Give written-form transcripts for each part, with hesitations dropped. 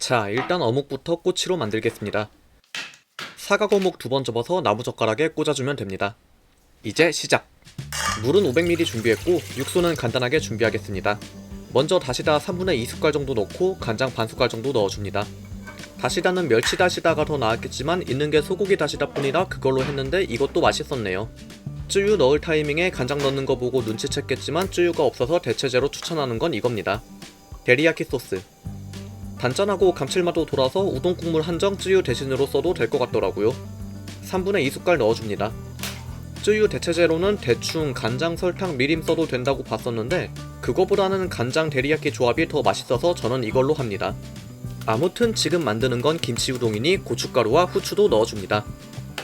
자, 일단 어묵부터 꼬치로 만들겠습니다. 사각어묵 2번 접어서 나무젓가락에 꽂아주면 됩니다. 이제 시작! 물은 500ml 준비했고 육수는 간단하게 준비하겠습니다. 먼저 다시다 3분의 2숟갈 정도 넣고 간장 반숟갈 정도 넣어줍니다. 다시다는 멸치 다시다가 더 나았겠지만 있는게 소고기 다시다 뿐이라 그걸로 했는데 이것도 맛있었네요. 쯔유 넣을 타이밍에 간장 넣는 거 보고 눈치챘겠지만 쯔유가 없어서 대체제로 추천하는 건 이겁니다. 데리야키 소스. 단짠하고 감칠맛도 돌아서 우동 국물 한정 쯔유 대신으로 써도 될 것 같더라고요. 3분의 2숟갈 넣어줍니다. 쯔유 대체제로는 대충 간장, 설탕, 미림 써도 된다고 봤었는데 그거보다는 간장 데리야끼 조합이 더 맛있어서 저는 이걸로 합니다. 아무튼 지금 만드는 건 김치 우동이니 고춧가루와 후추도 넣어줍니다.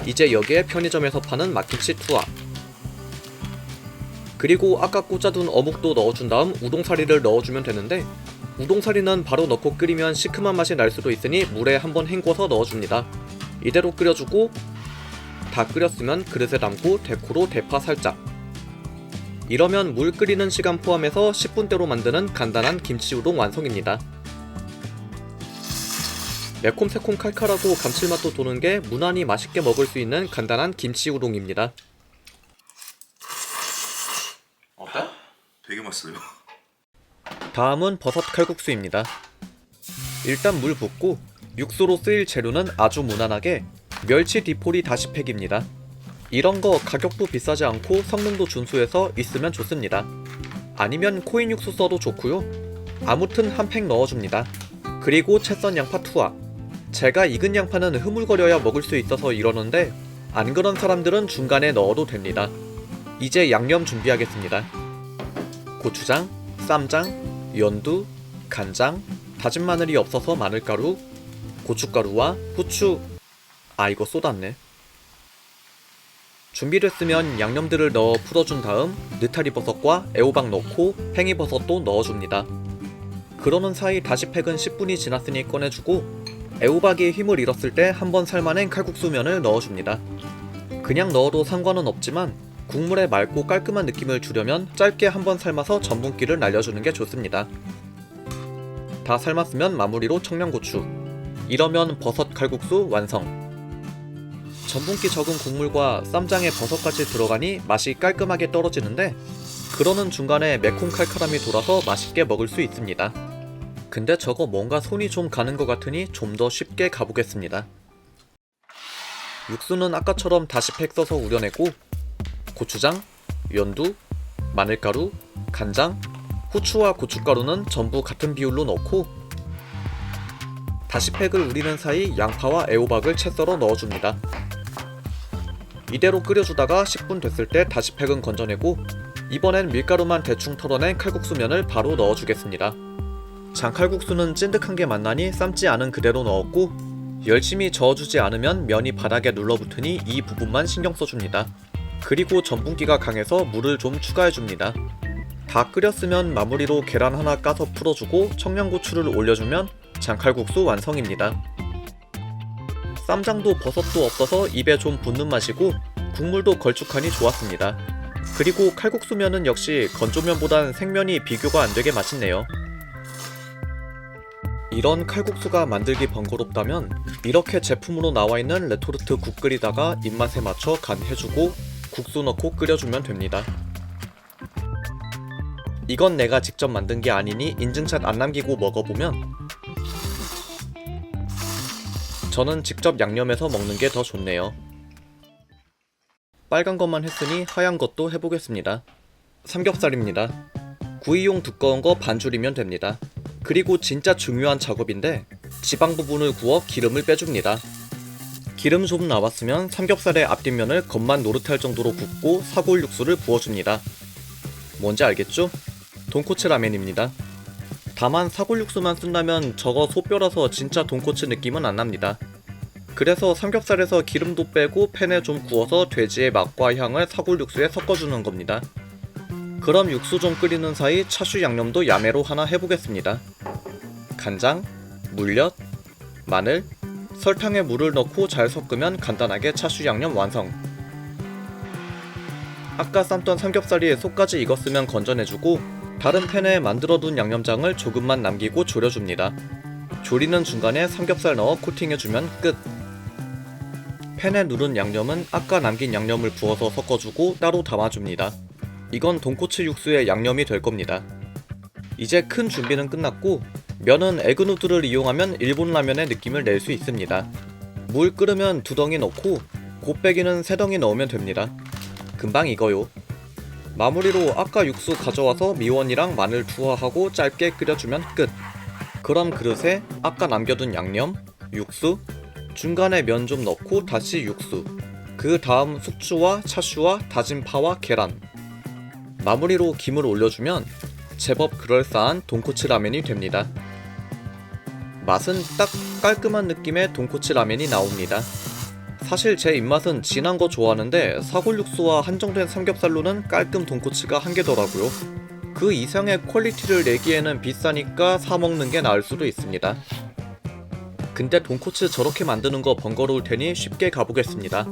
이제 여기에 편의점에서 파는 막김치 투하, 그리고 아까 꽂아둔 어묵도 넣어준 다음 우동사리를 넣어주면 되는데 우동사리는 바로 넣고 끓이면 시큼한 맛이 날 수도 있으니 물에 한번 헹궈서 넣어줍니다. 이대로 끓여주고 다 끓였으면 그릇에 담고 데코로 대파 살짝. 이러면 물 끓이는 시간 포함해서 10분대로 만드는 간단한 김치우동 완성입니다. 매콤새콤 칼칼하고 감칠맛도 도는 게 무난히 맛있게 먹을 수 있는 간단한 김치우동입니다. 어때? 되게 맛있어요. 다음은 버섯 칼국수입니다. 일단 물 붓고 육수로 쓰일 재료는 아주 무난하게 멸치 디포리 다시팩입니다. 이런거 가격도 비싸지 않고 성능도 준수해서 있으면 좋습니다. 아니면 코인 육수 써도 좋고요. 아무튼 한 팩 넣어줍니다. 그리고 채썬 양파 투하. 제가 익은 양파는 흐물거려야 먹을 수 있어서 이러는데 안 그런 사람들은 중간에 넣어도 됩니다. 이제 양념 준비하겠습니다. 고추장, 쌈장, 연두, 간장, 다진 마늘이 없어서 마늘가루, 고춧가루와 후추. 이거 쏟았네. 준비됐으면 양념들을 넣어 풀어준 다음 느타리버섯과 애호박 넣고 팽이버섯도 넣어줍니다. 그러는 사이 다시팩은 10분이 지났으니 꺼내주고 애호박이 힘을 잃었을 때 한번 삶아낸 칼국수면을 넣어줍니다. 그냥 넣어도 상관은 없지만 국물의 맑고 깔끔한 느낌을 주려면 짧게 한번 삶아서 전분기를 날려주는 게 좋습니다. 다 삶았으면 마무리로 청양고추. 이러면 버섯 칼국수 완성. 전분기 적은 국물과 쌈장에 버섯까지 들어가니 맛이 깔끔하게 떨어지는데 그러는 중간에 매콤 칼칼함이 돌아서 맛있게 먹을 수 있습니다. 근데 저거 뭔가 손이 좀 가는 것 같으니 좀 더 쉽게 가보겠습니다. 육수는 아까처럼 다시팩 써서 우려내고 고추장, 연두, 마늘가루, 간장, 후추와 고춧가루는 전부 같은 비율로 넣고 다시팩을 우리는 사이 양파와 애호박을 채 썰어 넣어줍니다. 이대로 끓여주다가 10분 됐을 때 다시팩은 건져내고 이번엔 밀가루만 대충 털어낸 칼국수면을 바로 넣어주겠습니다. 장칼국수는 찐득한 게 맛나니 삶지 않은 그대로 넣었고 열심히 저어주지 않으면 면이 바닥에 눌러붙으니 이 부분만 신경 써줍니다. 그리고 전분기가 강해서 물을 좀 추가해줍니다. 다 끓였으면 마무리로 계란 하나 까서 풀어주고 청양고추를 올려주면 장칼국수 완성입니다. 쌈장도 버섯도 없어서 입에 좀 붙는 맛이고 국물도 걸쭉하니 좋았습니다. 그리고 칼국수면은 역시 건조면보단 생면이 비교가 안되게 맛있네요. 이런 칼국수가 만들기 번거롭다면 이렇게 제품으로 나와있는 레토르트 국 끓이다가 입맛에 맞춰 간 해주고 국수 넣고 끓여주면 됩니다. 이건 내가 직접 만든 게 아니니 인증샷 안 남기고 먹어보면 저는 직접 양념해서 먹는 게 더 좋네요. 빨간 것만 했으니 하얀 것도 해보겠습니다. 삼겹살입니다. 구이용 두꺼운 거 반줄이면 됩니다. 그리고 진짜 중요한 작업인데 지방 부분을 구워 기름을 빼줍니다. 기름 좀 나왔으면 삼겹살의 앞뒷면을 겉만 노릇할 정도로 굽고 사골 육수를 부어줍니다. 뭔지 알겠죠? 돈코츠 라멘입니다. 다만 사골 육수만 쓴다면 저거 소뼈라서 진짜 돈코츠 느낌은 안 납니다. 그래서 삼겹살에서 기름도 빼고 팬에 좀 구워서 돼지의 맛과 향을 사골 육수에 섞어주는 겁니다. 그럼 육수 좀 끓이는 사이 차슈 양념도 야매로 하나 해보겠습니다. 간장, 물엿, 마늘, 설탕에 물을 넣고 잘 섞으면 간단하게 차슈 양념 완성. 아까 삶던 삼겹살이 속까지 익었으면 건져내주고 다른 팬에 만들어둔 양념장을 조금만 남기고 졸여줍니다. 조리는 중간에 삼겹살 넣어 코팅해주면 끝. 팬에 누른 양념은 아까 남긴 양념을 부어서 섞어주고 따로 담아줍니다. 이건 돈코츠 육수의 양념이 될 겁니다. 이제 큰 준비는 끝났고 면은 에그누드를 이용하면 일본 라면의 느낌을 낼 수 있습니다. 물 끓으면 2덩이 넣고 곱빼기는 3덩이 넣으면 됩니다. 금방 익어요. 마무리로 아까 육수 가져와서 미원이랑 마늘 투하하고 짧게 끓여주면 끝. 그럼 그릇에 아까 남겨둔 양념, 육수, 중간에 면 좀 넣고 다시 육수, 그 다음 숙주와 차슈와 다진 파와 계란, 마무리로 김을 올려주면 제법 그럴싸한 돈코츠 라면이 됩니다. 맛은 딱 깔끔한 느낌의 돈코츠 라면이 나옵니다. 사실 제 입맛은 진한 거 좋아하는데 사골 육수와 한정된 삼겹살로는 깔끔 돈코츠가 한계더라고요. 그 이상의 퀄리티를 내기에는 비싸니까 사 먹는 게 나을 수도 있습니다. 근데 돈코츠 저렇게 만드는 거 번거로울 테니 쉽게 가보겠습니다.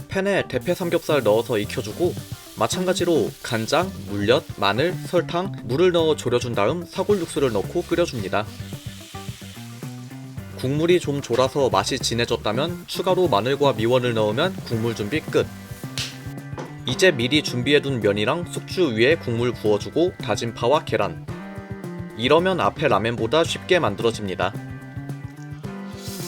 팬에 대패 삼겹살 넣어서 익혀주고 마찬가지로 간장, 물엿, 마늘, 설탕, 물을 넣어 졸여준 다음 사골 육수를 넣고 끓여줍니다. 국물이 좀 졸아서 맛이 진해졌다면 추가로 마늘과 미원을 넣으면 국물 준비 끝. 이제 미리 준비해둔 면이랑 숙주 위에 국물 부어주고 다진 파와 계란. 이러면 앞에 라면보다 쉽게 만들어집니다.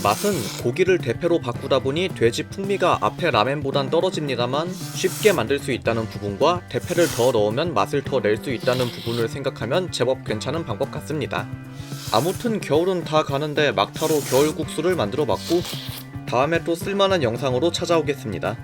맛은 고기를 대패로 바꾸다 보니 돼지 풍미가 앞에 라면보단 떨어집니다만 쉽게 만들 수 있다는 부분과 대패를 더 넣으면 맛을 더 낼 수 있다는 부분을 생각하면 제법 괜찮은 방법 같습니다. 아무튼 겨울은 다 가는데 막타로 겨울 국수를 만들어 봤고 다음에 또 쓸만한 영상으로 찾아오겠습니다.